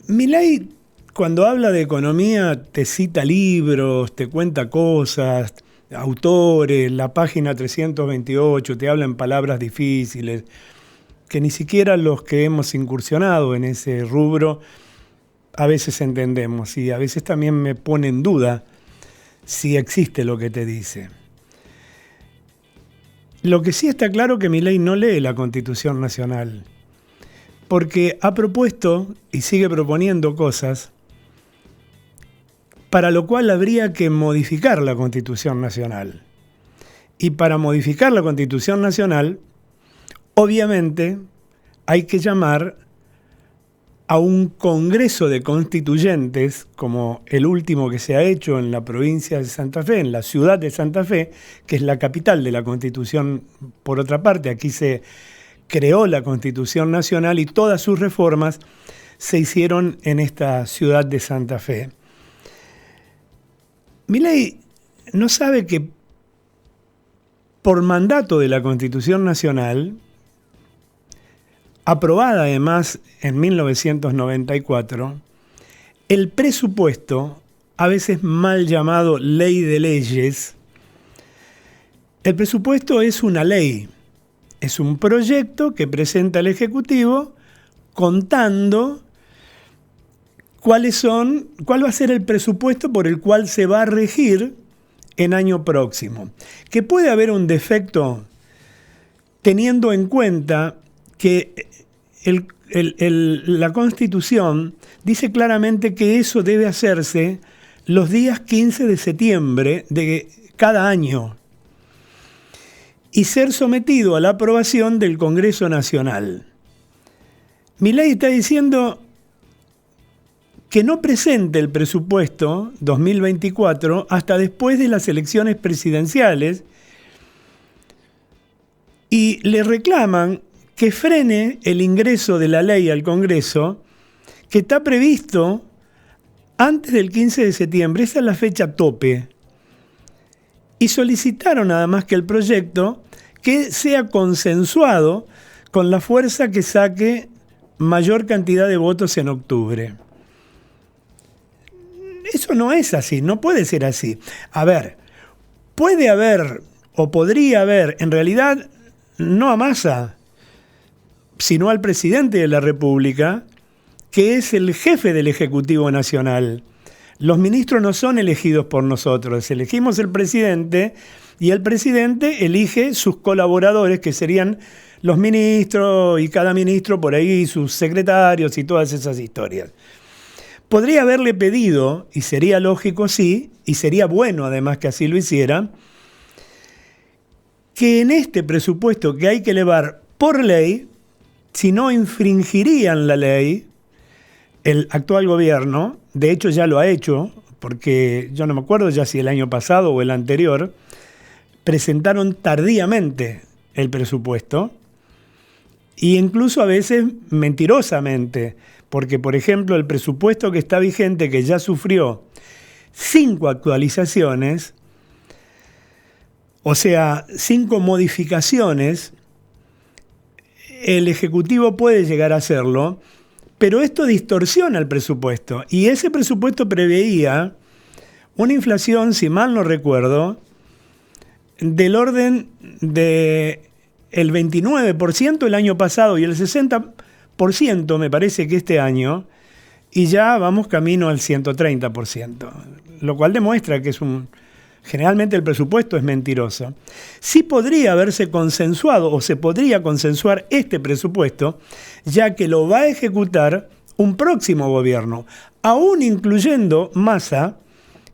Milei, cuando habla de economía, te cita libros, te cuenta cosas, autores, la página 328, te habla en palabras difíciles, que ni siquiera los que hemos incursionado en ese rubro a veces entendemos, y a veces también me pone en duda si existe lo que te dice. Lo que sí está claro que Milei no lee la Constitución Nacional, porque ha propuesto y sigue proponiendo cosas para lo cual habría que modificar la Constitución Nacional. Y para modificar la Constitución Nacional, obviamente, hay que llamar a un congreso de constituyentes, como el último que se ha hecho en la provincia de Santa Fe, en la ciudad de Santa Fe, que es la capital de la Constitución, por otra parte. Aquí se creó la Constitución Nacional y todas sus reformas se hicieron en esta ciudad de Santa Fe. Milei no sabe que por mandato de la Constitución Nacional, aprobada además en 1994, el presupuesto, a veces mal llamado ley de leyes, el presupuesto es una ley, es un proyecto que presenta el Ejecutivo contando cuál va a ser el presupuesto por el cual se va a regir en año próximo. Que puede haber un defecto teniendo en cuenta que la Constitución dice claramente que eso debe hacerse los días 15 de septiembre de cada año y ser sometido a la aprobación del Congreso Nacional. Milei está diciendo que no presente el presupuesto 2024 hasta después de las elecciones presidenciales y le reclaman que frene el ingreso de la ley al Congreso, que está previsto antes del 15 de septiembre, esa es la fecha tope. Y solicitaron nada más que el proyecto que sea consensuado con la fuerza que saque mayor cantidad de votos en octubre. Eso no es así, no puede ser así. A ver, puede haber o podría haber, en realidad no a Massa, sino al presidente de la República, que es el jefe del Ejecutivo Nacional. Los ministros no son elegidos por nosotros, elegimos el presidente y el presidente elige sus colaboradores, que serían los ministros y cada ministro por ahí, sus secretarios y todas esas historias. Podría haberle pedido, y sería lógico sí, y sería bueno además que así lo hiciera, que en este presupuesto que hay que elevar por ley, si no infringirían la ley, el actual gobierno, de hecho ya lo ha hecho, porque yo no me acuerdo ya si el año pasado o el anterior, presentaron tardíamente el presupuesto, e incluso a veces mentirosamente, porque por ejemplo el presupuesto que está vigente, que ya sufrió 5 actualizaciones, o sea, 5 modificaciones, el Ejecutivo puede llegar a hacerlo, pero esto distorsiona el presupuesto. Y ese presupuesto preveía una inflación, si mal no recuerdo, del orden del 29% el año pasado y el 60% me parece que este año, y ya vamos camino al 130%, lo cual demuestra que generalmente el presupuesto es mentiroso. Sí podría haberse consensuado o se podría consensuar este presupuesto, ya que lo va a ejecutar un próximo gobierno, aún incluyendo Massa,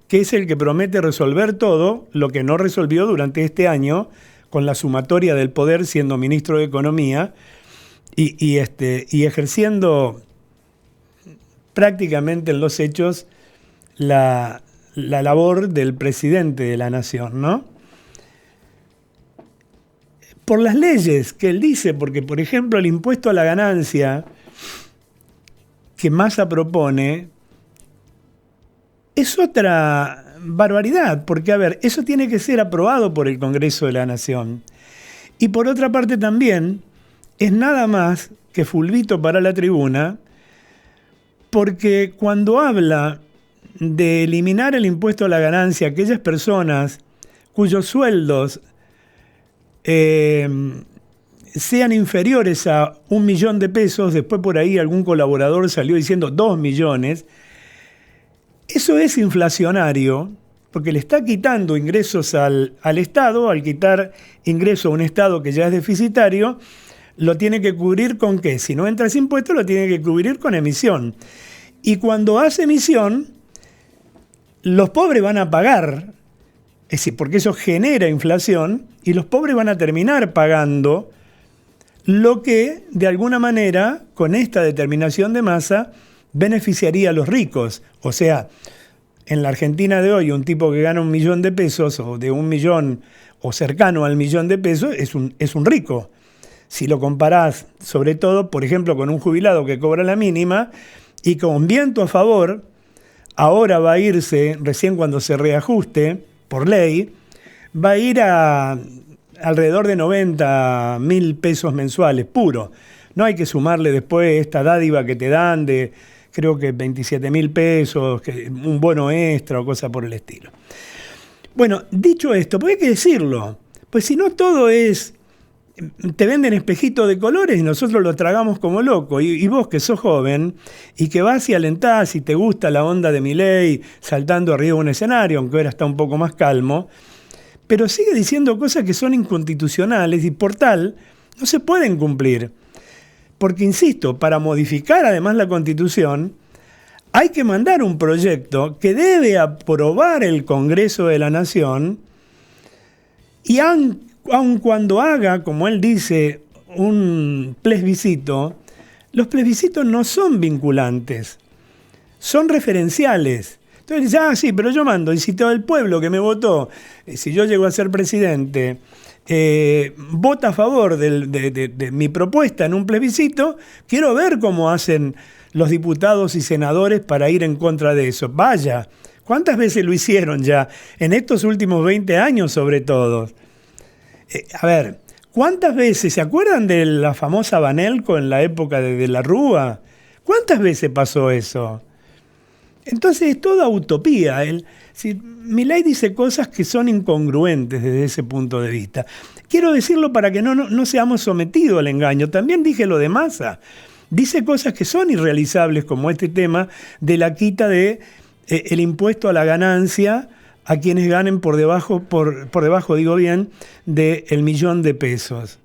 que es el que promete resolver todo lo que no resolvió durante este año con la sumatoria del poder siendo ministro de Economía y ejerciendo prácticamente en los hechos la labor del presidente de la nación, ¿no? Por las leyes que él dice, porque por ejemplo el impuesto a la ganancia que Massa propone es otra barbaridad, porque a ver, eso tiene que ser aprobado por el Congreso de la Nación. Y por otra parte también es nada más que fulbito para la tribuna Porque cuando habla de eliminar el impuesto a la ganancia a aquellas personas cuyos sueldos sean inferiores a 1 millón de pesos, después por ahí algún colaborador salió diciendo 2 millones, eso es inflacionario, porque le está quitando ingresos al Estado. Al quitar ingresos a un Estado que ya es deficitario, lo tiene que cubrir ¿con qué? Si no entra ese impuesto, lo tiene que cubrir con emisión. Y cuando hace emisión, los pobres van a pagar, es decir, porque eso genera inflación, y los pobres van a terminar pagando lo que, de alguna manera, con esta determinación de masa, beneficiaría a los ricos. O sea, en la Argentina de hoy, un tipo que gana 1 millón de pesos, o de 1 millón, o cercano al 1 millón de pesos, es un rico. Si lo comparás, sobre todo, por ejemplo, con un jubilado que cobra la mínima, y con viento a favor, ahora va a irse, recién cuando se reajuste, por ley, va a ir a alrededor de 90.000 pesos mensuales, puro. No hay que sumarle después esta dádiva que te dan de, creo que 27.000 pesos, un bono extra o cosa por el estilo. Bueno, dicho esto, pues hay que decirlo, pues si no todo es, te venden espejitos de colores y nosotros lo tragamos como loco. Y vos que sos joven y que vas y alentás y te gusta la onda de Milei saltando arriba de un escenario, aunque ahora está un poco más calmo, pero sigue diciendo cosas que son inconstitucionales y por tal no se pueden cumplir. Porque, insisto, para modificar además la Constitución hay que mandar un proyecto que debe aprobar el Congreso de la Nación y aun cuando haga, como él dice, un plebiscito, los plebiscitos no son vinculantes, son referenciales. Entonces dice, sí, pero yo mando, y si todo el pueblo que me votó, si yo llego a ser presidente, vota a favor de mi propuesta en un plebiscito, quiero ver cómo hacen los diputados y senadores para ir en contra de eso. Vaya, ¿cuántas veces lo hicieron ya? En estos últimos 20 años sobre todo. A ver, ¿cuántas veces, se acuerdan de la famosa Banelco en la época de la Rúa? ¿Cuántas veces pasó eso? Entonces es toda utopía. Milei dice cosas que son incongruentes desde ese punto de vista. Quiero decirlo para que no seamos sometidos al engaño. También dije lo de Massa. Dice cosas que son irrealizables, como este tema de la quita de el impuesto a la ganancia a quienes ganen por debajo, digo bien, del 1 millón de pesos.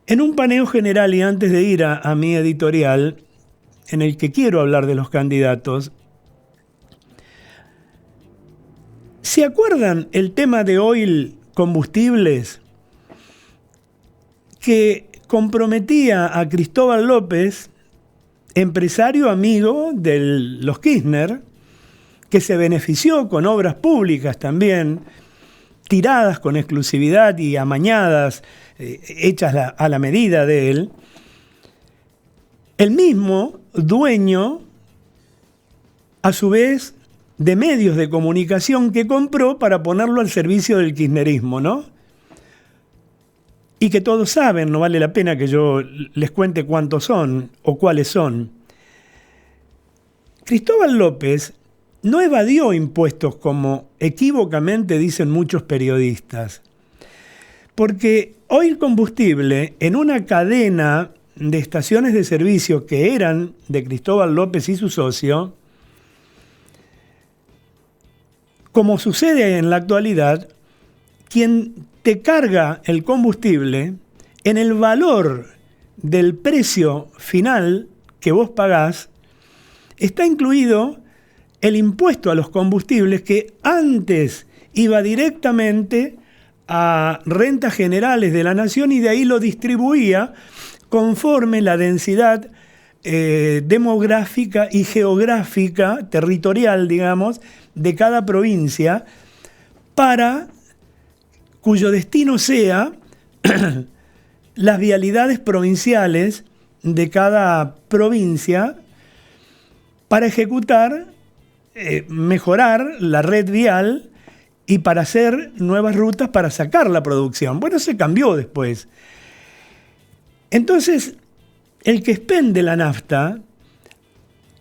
En un paneo general, y antes de ir a mi editorial, en el que quiero hablar de los candidatos, ¿se acuerdan el tema de Oil Combustibles que comprometía a Cristóbal López, empresario amigo de los Kirchner, que se benefició con obras públicas también, tiradas con exclusividad y amañadas, hechas a la medida de él? El mismo dueño, a su vez, de medios de comunicación que compró para ponerlo al servicio del kirchnerismo, ¿no? Y que todos saben, no vale la pena que yo les cuente cuántos son o cuáles son. Cristóbal López no evadió impuestos como equívocamente dicen muchos periodistas, porque Oil Combustible, en una cadena de estaciones de servicio que eran de Cristóbal López y su socio, como sucede en la actualidad, quien te carga el combustible en el valor del precio final que vos pagás, está incluido el impuesto a los combustibles que antes iba directamente a rentas generales de la nación y de ahí lo distribuía conforme la densidad demográfica y geográfica, territorial, digamos, de cada provincia, para cuyo destino sea las vialidades provinciales de cada provincia para ejecutar, mejorar la red vial y para hacer nuevas rutas para sacar la producción. Bueno, se cambió después. Entonces, el que expende la nafta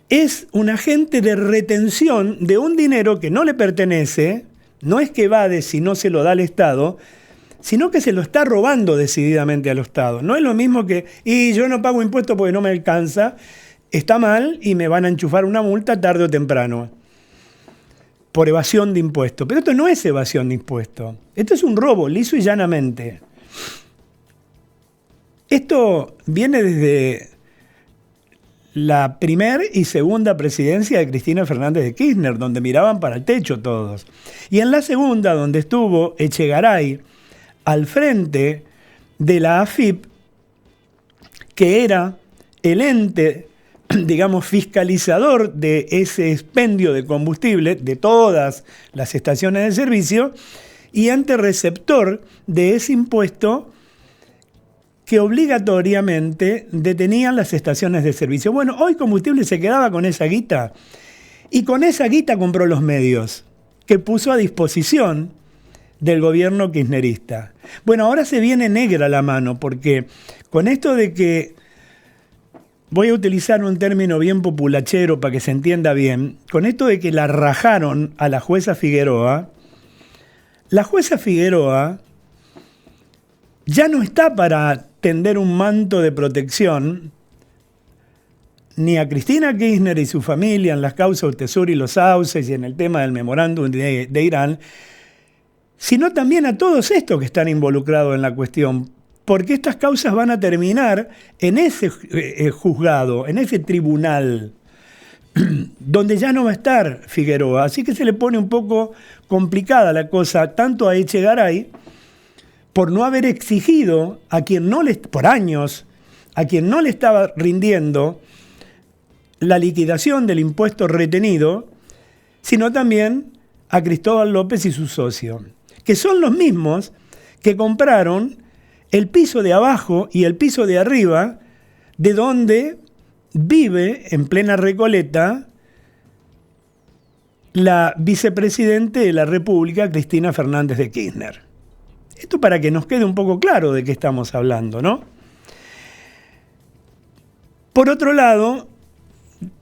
es un agente de retención de un dinero que no le pertenece, no es que evade si no se lo da al Estado, sino que se lo está robando decididamente al Estado. No es lo mismo que, y yo no pago impuestos porque no me alcanza, está mal y me van a enchufar una multa tarde o temprano por evasión de impuestos. Pero esto no es evasión de impuestos, esto es un robo liso y llanamente. Esto viene desde la primera y segunda presidencia de Cristina Fernández de Kirchner, donde miraban para el techo todos. Y en la segunda, donde estuvo Echegaray al frente de la AFIP, que era el ente, digamos, fiscalizador de ese expendio de combustible de todas las estaciones de servicio y ente receptor de ese impuesto que obligatoriamente detenían las estaciones de servicio. Bueno, hoy Combustible se quedaba con esa guita y con esa guita compró los medios que puso a disposición del gobierno kirchnerista. Bueno, ahora se viene negra la mano porque con esto de que, voy a utilizar un término bien populachero para que se entienda bien, con esto de que la rajaron a la jueza Figueroa, la jueza Figueroa ya no está para tender un manto de protección ni a Cristina Kirchner y su familia en las causas Utesur y los Sauces y en el tema del memorándum de Irán, sino también a todos estos que están involucrados en la cuestión, porque estas causas van a terminar en ese juzgado, en ese tribunal, donde ya no va a estar Figueroa. Así que se le pone un poco complicada la cosa, tanto a Echegaray, por no haber exigido a quien no le, por años, a quien no le estaba rindiendo la liquidación del impuesto retenido, sino también a Cristóbal López y su socio, que son los mismos que compraron el piso de abajo y el piso de arriba, de donde vive en plena Recoleta la vicepresidente de la República, Cristina Fernández de Kirchner. Esto para que nos quede un poco claro de qué estamos hablando, ¿no? Por otro lado,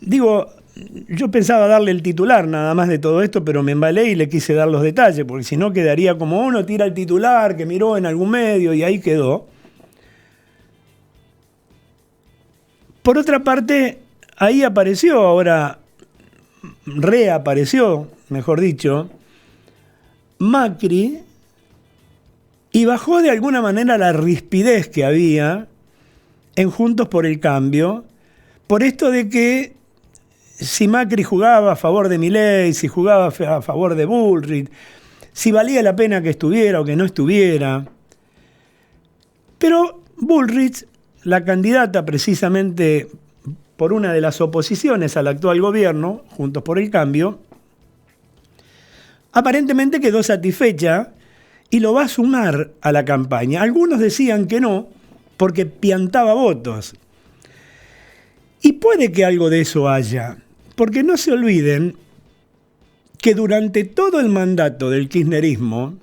digo, yo pensaba darle el titular nada más de todo esto, pero me embalé y le quise dar los detalles, porque si no quedaría como uno tira el titular que miró en algún medio y ahí quedó. Por otra parte, ahí apareció, ahora reapareció, mejor dicho, Macri, y bajó de alguna manera la rispidez que había en Juntos por el Cambio, por esto de que si Macri jugaba a favor de Milei, si jugaba a favor de Bullrich, si valía la pena que estuviera o que no estuviera. Pero Bullrich, la candidata precisamente por una de las oposiciones al actual gobierno, Juntos por el Cambio, aparentemente quedó satisfecha y lo va a sumar a la campaña. Algunos decían que no, porque piantaba votos. Y puede que algo de eso haya, porque no se olviden que durante todo el mandato del kirchnerismo,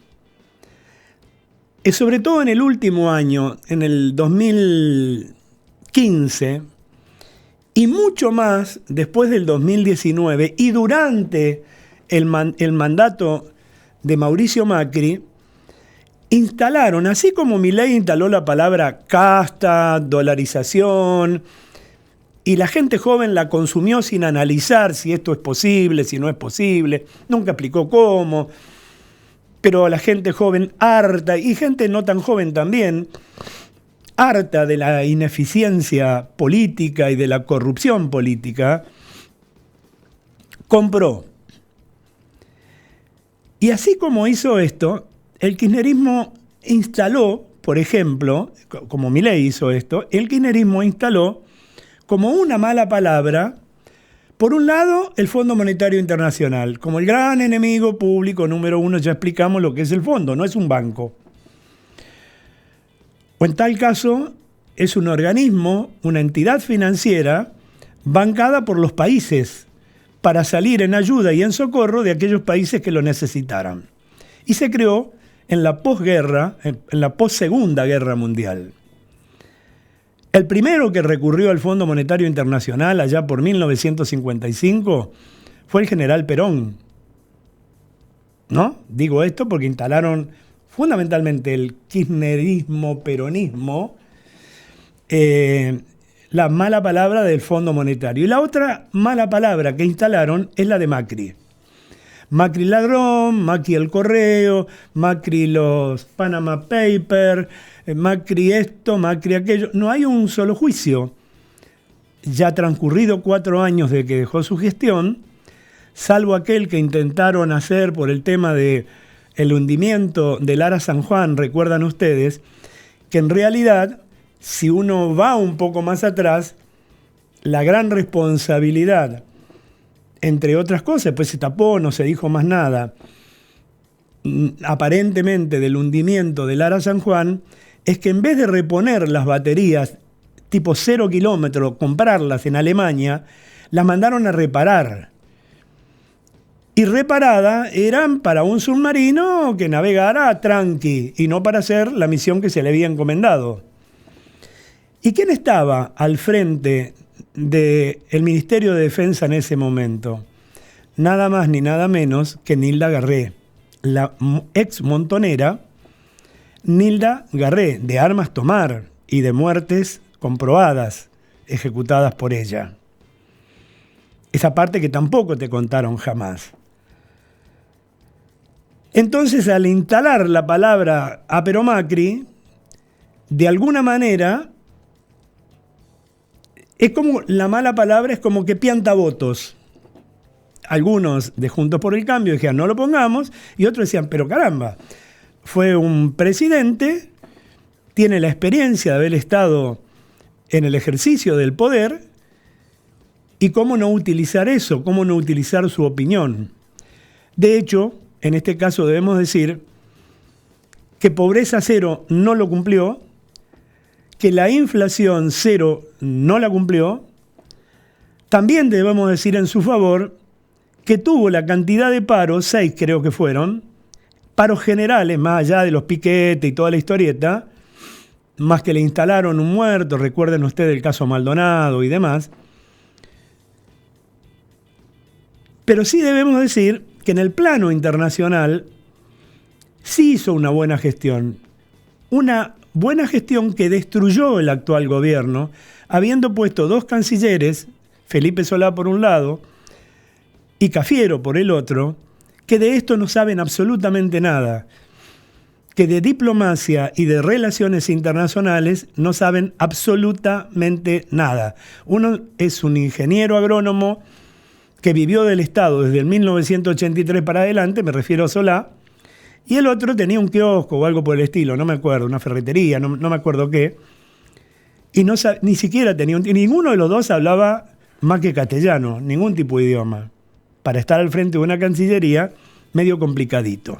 sobre todo en el último año, en el 2015, y mucho más después del 2019, y durante el mandato de Mauricio Macri, instalaron, así como Milei instaló la palabra casta, dolarización, y la gente joven la consumió sin analizar si esto es posible, si no es posible, nunca explicó cómo, pero la gente joven harta, y gente no tan joven también, harta de la ineficiencia política y de la corrupción política, compró. Y así como hizo esto, el kirchnerismo instaló, por ejemplo, como Milei hizo esto, el kirchnerismo instaló como una mala palabra, por un lado, el Fondo Monetario Internacional, como el gran enemigo público número uno, ya explicamos lo que es el fondo, no es un banco. O en tal caso, es un organismo, una entidad financiera, bancada por los países, para salir en ayuda y en socorro de aquellos países que lo necesitaran. Y se creó en la posguerra, en la possegunda guerra mundial. El primero que recurrió al Fondo Monetario Internacional allá por 1955 fue el general Perón, ¿no? Digo esto porque instalaron fundamentalmente el kirchnerismo, peronismo, la mala palabra del Fondo Monetario. Y la otra mala palabra que instalaron es la de Macri. Macri ladrón, Macri el correo, Macri los Panama Papers, Macri esto, Macri aquello. No hay un solo juicio. Ya transcurrido 4 años de que dejó su gestión, salvo aquel que intentaron hacer por el tema de el hundimiento del Ara San Juan, recuerdan ustedes, que en realidad, si uno va un poco más atrás, la gran responsabilidad, entre otras cosas, pues se tapó, no se dijo más nada, aparentemente del hundimiento del Ara San Juan, es que en vez de reponer las baterías tipo 0 kilómetros, comprarlas en Alemania, las mandaron a reparar. Y reparadas eran para un submarino que navegara tranqui y no para hacer la misión que se le había encomendado. ¿Y quién estaba al frente del Ministerio de Defensa en ese momento? Nada más ni nada menos que Nilda Garré, la ex montonera Nilda Garré, de armas tomar y de muertes comprobadas, ejecutadas por ella. Esa parte que tampoco te contaron jamás. Entonces, al instalar la palabra Apero Macri, de alguna manera, es como, la mala palabra es como que pianta votos. Algunos de Juntos por el Cambio decían, no lo pongamos, y otros decían, pero caramba, fue un presidente, tiene la experiencia de haber estado en el ejercicio del poder, y cómo no utilizar eso, cómo no utilizar su opinión. De hecho, en este caso debemos decir que pobreza cero no lo cumplió, que la inflación cero no la cumplió. También debemos decir en su favor que tuvo la cantidad de paros, 6 creo que fueron, paros generales, más allá de los piquetes y toda la historieta, más que le instalaron un muerto, recuerden ustedes el caso Maldonado y demás. Pero sí debemos decir que en el plano internacional sí hizo una buena gestión que destruyó el actual gobierno, habiendo puesto 2 cancilleres, Felipe Solá por un lado y Cafiero por el otro, que de esto no saben absolutamente nada, que de diplomacia y de relaciones internacionales no saben absolutamente nada. Uno es un ingeniero agrónomo que vivió del Estado desde el 1983 para adelante, me refiero a Solá, y el otro tenía un kiosco o algo por el estilo, no me acuerdo, una ferretería, no me acuerdo qué, y no, ni siquiera tenía ninguno de los dos hablaba más que castellano, ningún tipo de idioma, para estar al frente de una cancillería medio complicadito.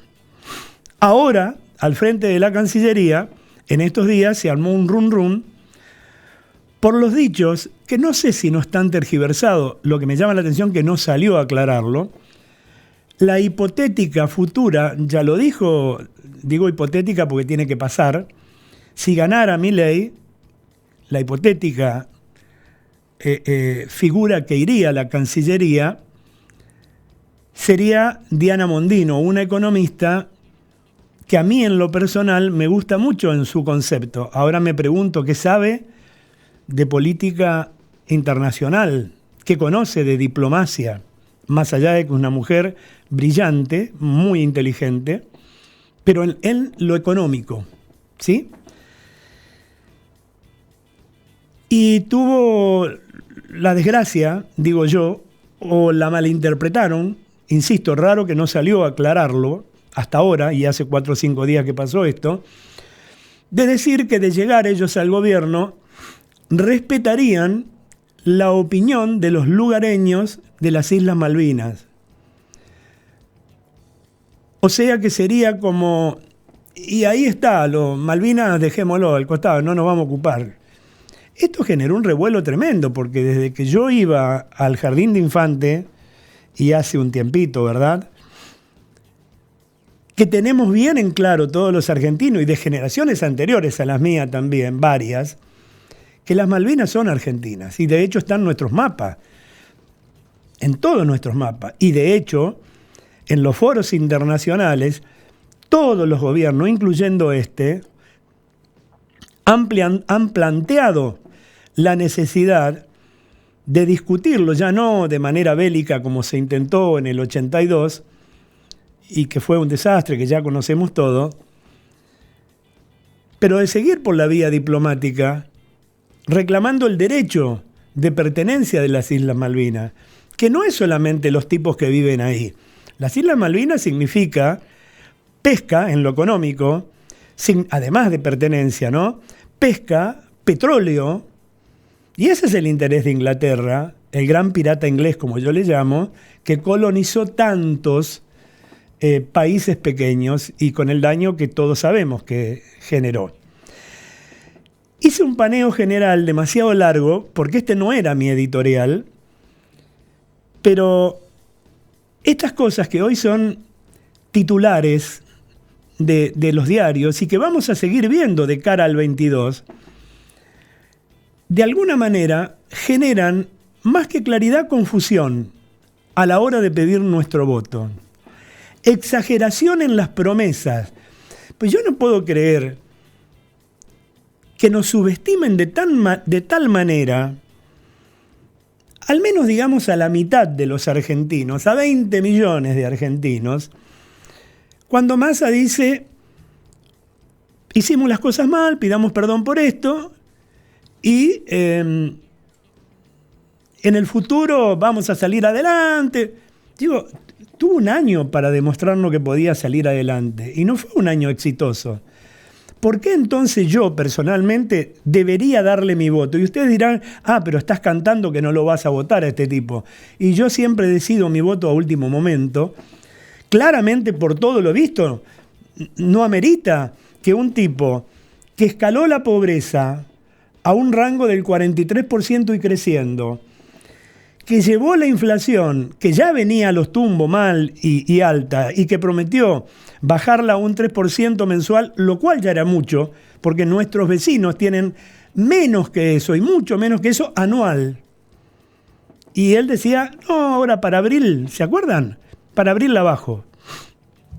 Ahora, al frente de la Cancillería, en estos días se armó un run por los dichos, que no sé si no están tergiversados, lo que me llama la atención que no salió a aclararlo, la hipotética futura, ya lo dijo, digo hipotética porque tiene que pasar, si ganara Milei, la hipotética figura que iría a la Cancillería sería Diana Mondino, una economista que a mí en lo personal me gusta mucho en su concepto. Ahora me pregunto qué sabe de política internacional, qué conoce de diplomacia, más allá de que es una mujer brillante, muy inteligente, pero en lo económico, ¿sí? Y tuvo la desgracia, digo yo, o la malinterpretaron, insisto, raro que no salió a aclararlo hasta ahora, y hace 4 o 5 días que pasó esto, de decir que de llegar ellos al gobierno respetarían la opinión de los lugareños de las Islas Malvinas. O sea que sería como, y ahí está, Malvinas dejémoslo al costado, no nos vamos a ocupar. Esto generó un revuelo tremendo, porque desde que yo iba al Jardín de Infante, y hace un tiempito, ¿verdad?, que tenemos bien en claro todos los argentinos, y de generaciones anteriores a las mías también, varias, que las Malvinas son argentinas y de hecho están en nuestros mapas, en todos nuestros mapas. Y de hecho, en los foros internacionales, todos los gobiernos, incluyendo este, han planteado la necesidad de discutirlo, ya no de manera bélica como se intentó en el 82, y que fue un desastre, que ya conocemos todo, pero de seguir por la vía diplomática, reclamando el derecho de pertenencia de las Islas Malvinas, que no es solamente los tipos que viven ahí. Las Islas Malvinas significa pesca en lo económico, además de pertenencia, ¿no? Pesca, petróleo, y ese es el interés de Inglaterra, el gran pirata inglés, como yo le llamo, que colonizó tantos países pequeños y con el daño que todos sabemos que generó. Hice un paneo general demasiado largo, porque este no era mi editorial, pero estas cosas que hoy son titulares de los diarios y que vamos a seguir viendo de cara al 22, de alguna manera generan más que claridad, confusión a la hora de pedir nuestro voto. Exageración en las promesas. Pues yo no puedo creer que nos subestimen de tal manera, al menos digamos a la mitad de los argentinos, a 20 millones de argentinos, cuando Massa dice, hicimos las cosas mal, pidamos perdón por esto, y en el futuro vamos a salir adelante. Digo, tuvo un año para demostrarnos que podía salir adelante, y no fue un año exitoso. ¿Por qué entonces yo personalmente debería darle mi voto? Y ustedes dirán, pero estás cantando que no lo vas a votar a este tipo. Y yo siempre decido mi voto a último momento. Claramente, por todo lo visto, no amerita que un tipo que escaló la pobreza a un rango del 43% y creciendo, que llevó la inflación, que ya venía a los tumbos mal y alta, y que prometió bajarla a un 3% mensual, lo cual ya era mucho, porque nuestros vecinos tienen menos que eso, y mucho menos que eso anual. Y él decía, no, ahora para abril, ¿se acuerdan? Para abril la bajo,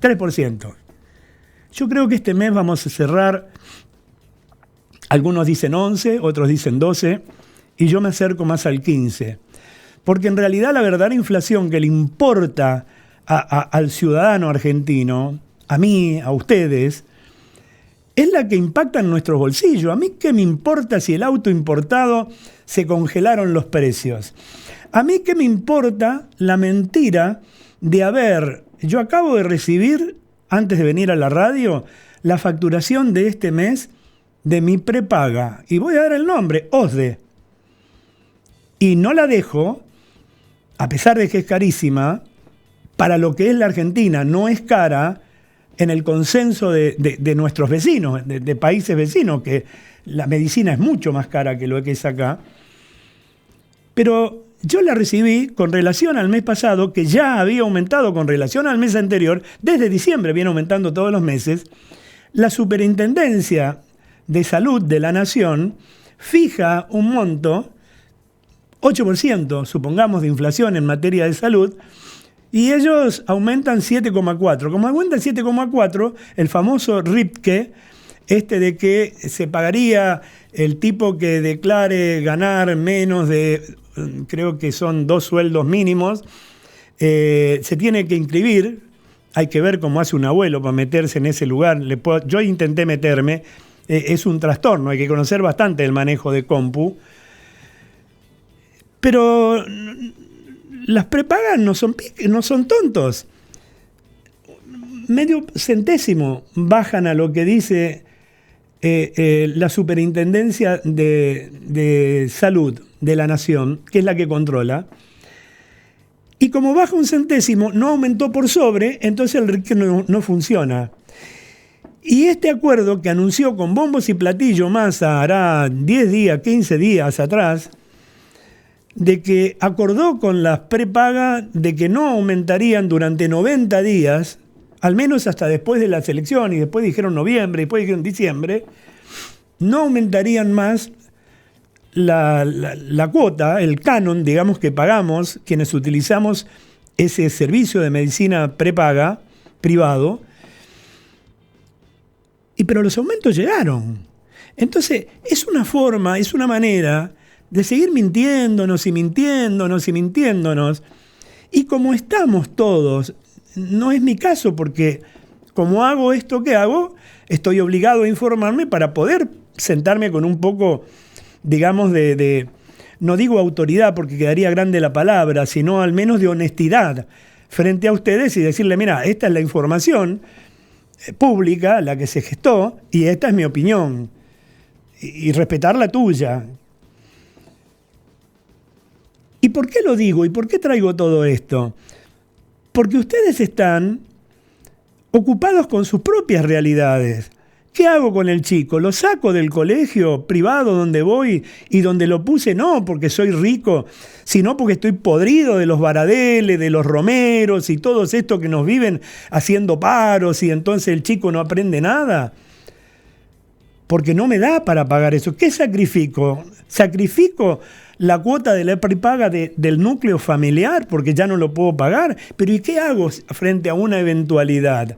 3%. Yo creo que este mes vamos a cerrar, algunos dicen 11, otros dicen 12, y yo me acerco más al 15%. Porque en realidad la verdadera inflación que le importa al ciudadano argentino, a mí, a ustedes, es la que impacta en nuestros bolsillos. A mí qué me importa si el auto importado se congelaron los precios. A mí qué me importa la mentira de yo acabo de recibir, antes de venir a la radio, la facturación de este mes de mi prepaga. Y voy a dar el nombre, OSDE. Y no la dejo, a pesar de que es carísima, para lo que es la Argentina, no es cara en el consenso de nuestros vecinos, de países vecinos, que la medicina es mucho más cara que lo que es acá. Pero yo la recibí con relación al mes pasado, que ya había aumentado con relación al mes anterior, desde diciembre viene aumentando todos los meses. La Superintendencia de Salud de la Nación fija un monto, 8%, supongamos, de inflación en materia de salud, y ellos aumentan 7,4%. Como aumentan 7,4%, el famoso RIPTE, de que se pagaría el tipo que declare ganar menos de, creo que son 2 sueldos mínimos, se tiene que inscribir. Hay que ver cómo hace un abuelo para meterse en ese lugar. Yo intenté meterme, es un trastorno, hay que conocer bastante el manejo de compu. Pero las prepagas no son tontos. Medio centésimo bajan a lo que dice la Superintendencia de Salud de la Nación, que es la que controla. Y como baja un centésimo, no aumentó por sobre, entonces el RIC no funciona. Y este acuerdo que anunció con bombos y platillos Massa hará 10 días, 15 días atrás, de que acordó con las prepagas de que no aumentarían durante 90 días, al menos hasta después de las elecciones, y después dijeron noviembre, y después dijeron diciembre, no aumentarían más la cuota, el canon, digamos, que pagamos quienes utilizamos ese servicio de medicina prepaga, privado, pero los aumentos llegaron. Entonces, es una forma, es una manera de seguir mintiéndonos y mintiéndonos y mintiéndonos. Y como estamos todos, no es mi caso, porque como hago esto que hago, estoy obligado a informarme para poder sentarme con un poco, digamos, no digo autoridad porque quedaría grande la palabra, sino al menos de honestidad frente a ustedes y decirle, mira, esta es la información pública, la que se gestó, y esta es mi opinión. Y respetar la tuya. ¿Y por qué lo digo? ¿Y por qué traigo todo esto? Porque ustedes están ocupados con sus propias realidades. ¿Qué hago con el chico? ¿Lo saco del colegio privado donde voy y donde lo puse? No porque soy rico, sino porque estoy podrido de los Baradeles, de los Romeros y todos estos que nos viven haciendo paros y entonces el chico no aprende nada. Porque no me da para pagar eso. ¿Qué sacrifico? ¿Sacrifico la cuota de la prepaga del núcleo familiar porque ya no lo puedo pagar? Pero ¿y qué hago frente a una eventualidad?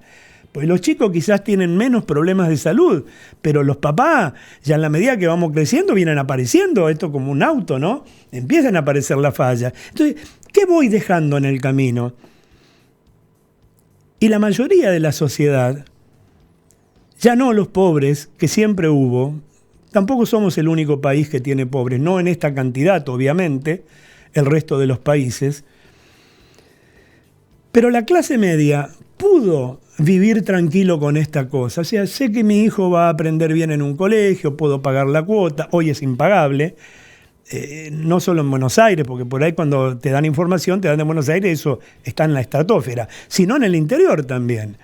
Pues los chicos quizás tienen menos problemas de salud, pero los papás, ya en la medida que vamos creciendo, vienen apareciendo, esto como un auto, ¿no? Empiezan a aparecer las fallas. Entonces, ¿qué voy dejando en el camino? Y la mayoría de la sociedad, ya no los pobres, que siempre hubo, tampoco somos el único país que tiene pobres, no en esta cantidad, obviamente, el resto de los países, pero la clase media pudo vivir tranquilo con esta cosa. O sea, sé que mi hijo va a aprender bien en un colegio, puedo pagar la cuota, hoy es impagable, no solo en Buenos Aires, porque por ahí cuando te dan información, te dan de Buenos Aires, eso está en la estratosfera, sino en el interior también.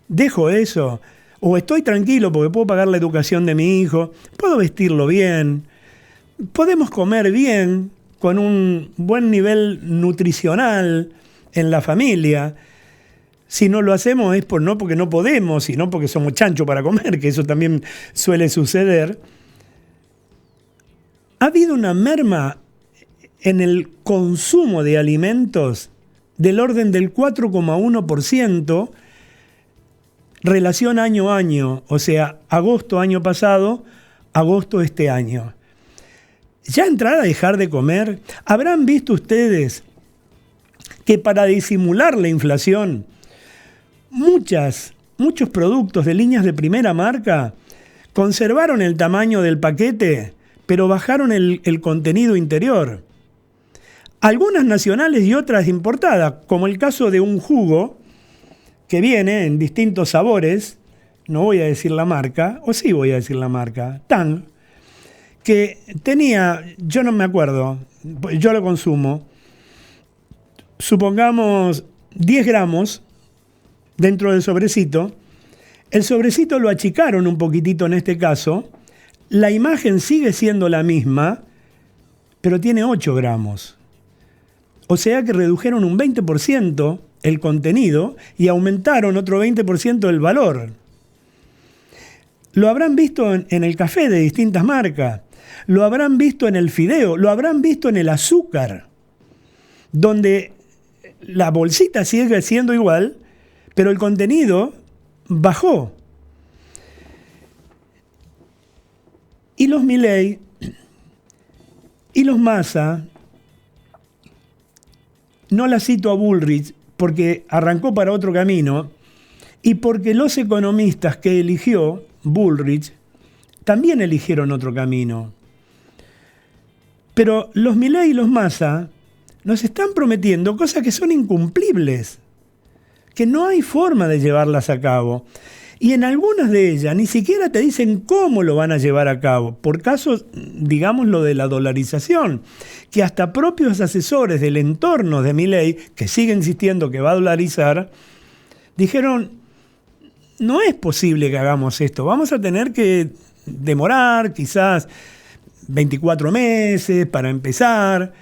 Dejo eso, o estoy tranquilo porque puedo pagar la educación de mi hijo, puedo vestirlo bien, podemos comer bien, con un buen nivel nutricional en la familia. Si no lo hacemos es no porque no podemos, sino porque somos chanchos para comer, que eso también suele suceder. Ha habido una merma en el consumo de alimentos del orden del 4,1%, relación año a año, o sea, agosto año pasado, agosto este año. ¿Ya entrar a dejar de comer? ¿Habrán visto ustedes que para disimular la inflación, muchos productos de líneas de primera marca conservaron el tamaño del paquete, pero bajaron el contenido interior? Algunas nacionales y otras importadas, como el caso de un jugo que viene en distintos sabores, no voy a decir la marca, o sí voy a decir la marca, Tang, que tenía, yo no me acuerdo, yo lo consumo, supongamos 10 gramos dentro del sobrecito. El sobrecito lo achicaron un poquitito en este caso, la imagen sigue siendo la misma, pero tiene 8 gramos. O sea que redujeron un 20% el contenido y aumentaron otro 20% el valor. Lo habrán visto en el café de distintas marcas, lo habrán visto en el fideo, lo habrán visto en el azúcar, donde la bolsita sigue siendo igual, pero el contenido bajó. Y los Milei y los Massa, no la cito a Bullrich porque arrancó para otro camino y porque los economistas que eligió Bullrich también eligieron otro camino. Pero los Milei y los Massa nos están prometiendo cosas que son incumplibles, que no hay forma de llevarlas a cabo. Y en algunas de ellas ni siquiera te dicen cómo lo van a llevar a cabo. Por caso, digamos lo de la dolarización, que hasta propios asesores del entorno de Milei, que sigue insistiendo que va a dolarizar, dijeron, no es posible que hagamos esto, vamos a tener que demorar quizás 24 meses para empezar.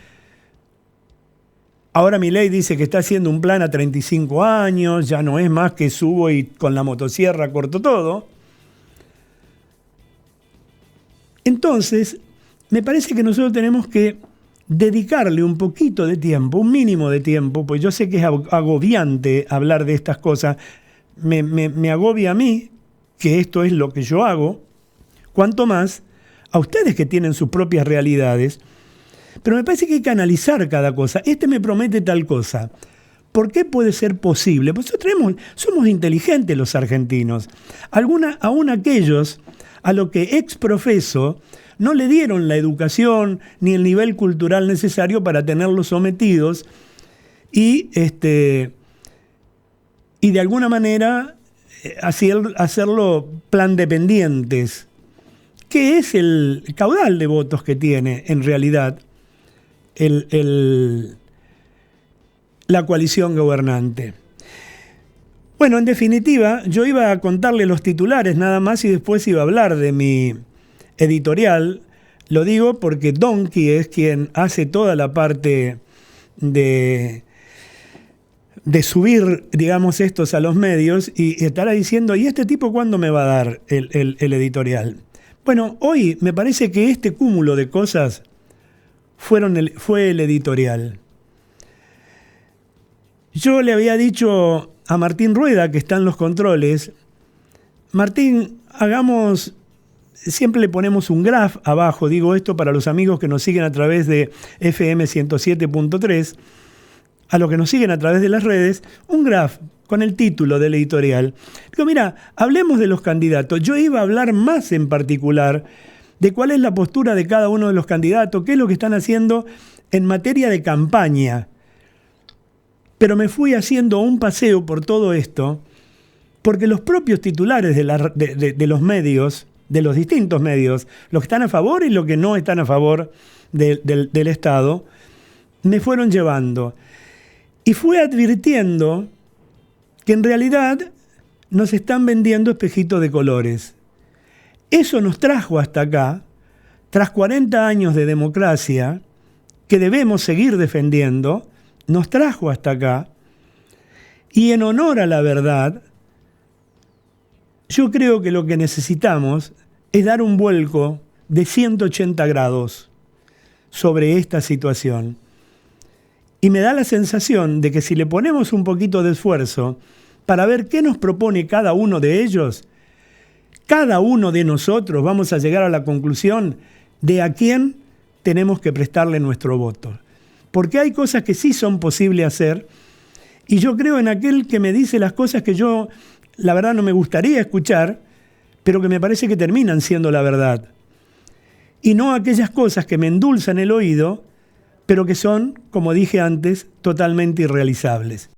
Ahora Milei dice que está haciendo un plan a 35 años, ya no es más que subo y con la motosierra corto todo. Entonces, me parece que nosotros tenemos que dedicarle un poquito de tiempo, un mínimo de tiempo, pues yo sé que es agobiante hablar de estas cosas, me agobia a mí, que esto es lo que yo hago, cuanto más a ustedes que tienen sus propias realidades, pero me parece que hay que analizar cada cosa. Este me promete tal cosa. ¿Por qué puede ser posible? Pues nosotros somos inteligentes los argentinos. Aún aquellos a los que exprofeso no le dieron la educación ni el nivel cultural necesario para tenerlos sometidos y de alguna manera hacerlo plan dependientes, que es el caudal de votos que tiene en realidad la coalición gobernante. Bueno, en definitiva, yo iba a contarle los titulares nada más y después iba a hablar de mi editorial. Lo digo porque Donkey es quien hace toda la parte de subir, digamos, estos a los medios y estará diciendo, ¿y este tipo cuándo me va a dar el editorial? Bueno, hoy me parece que este cúmulo de cosas fue el editorial. Yo le había dicho a Martín Rueda, que está en los controles, Martín, siempre le ponemos un graph abajo, digo esto para los amigos que nos siguen a través de FM 107.3, a los que nos siguen a través de las redes, un graph con el título del editorial. Digo, mira, hablemos de los candidatos. Yo iba a hablar más en particular de cuál es la postura de cada uno de los candidatos, qué es lo que están haciendo en materia de campaña. Pero me fui haciendo un paseo por todo esto, porque los propios titulares de los medios, de los distintos medios, los que están a favor y los que no están a favor del Estado, me fueron llevando. Y fui advirtiendo que en realidad nos están vendiendo espejitos de colores. Eso nos trajo hasta acá, tras 40 años de democracia, que debemos seguir defendiendo, nos trajo hasta acá, y en honor a la verdad, yo creo que lo que necesitamos es dar un vuelco de 180 grados sobre esta situación. Y me da la sensación de que si le ponemos un poquito de esfuerzo para ver qué nos propone cada uno de ellos, cada uno de nosotros vamos a llegar a la conclusión de a quién tenemos que prestarle nuestro voto. Porque hay cosas que sí son posibles hacer, y yo creo en aquel que me dice las cosas que yo, la verdad, no me gustaría escuchar, pero que me parece que terminan siendo la verdad. Y no aquellas cosas que me endulzan el oído, pero que son, como dije antes, totalmente irrealizables.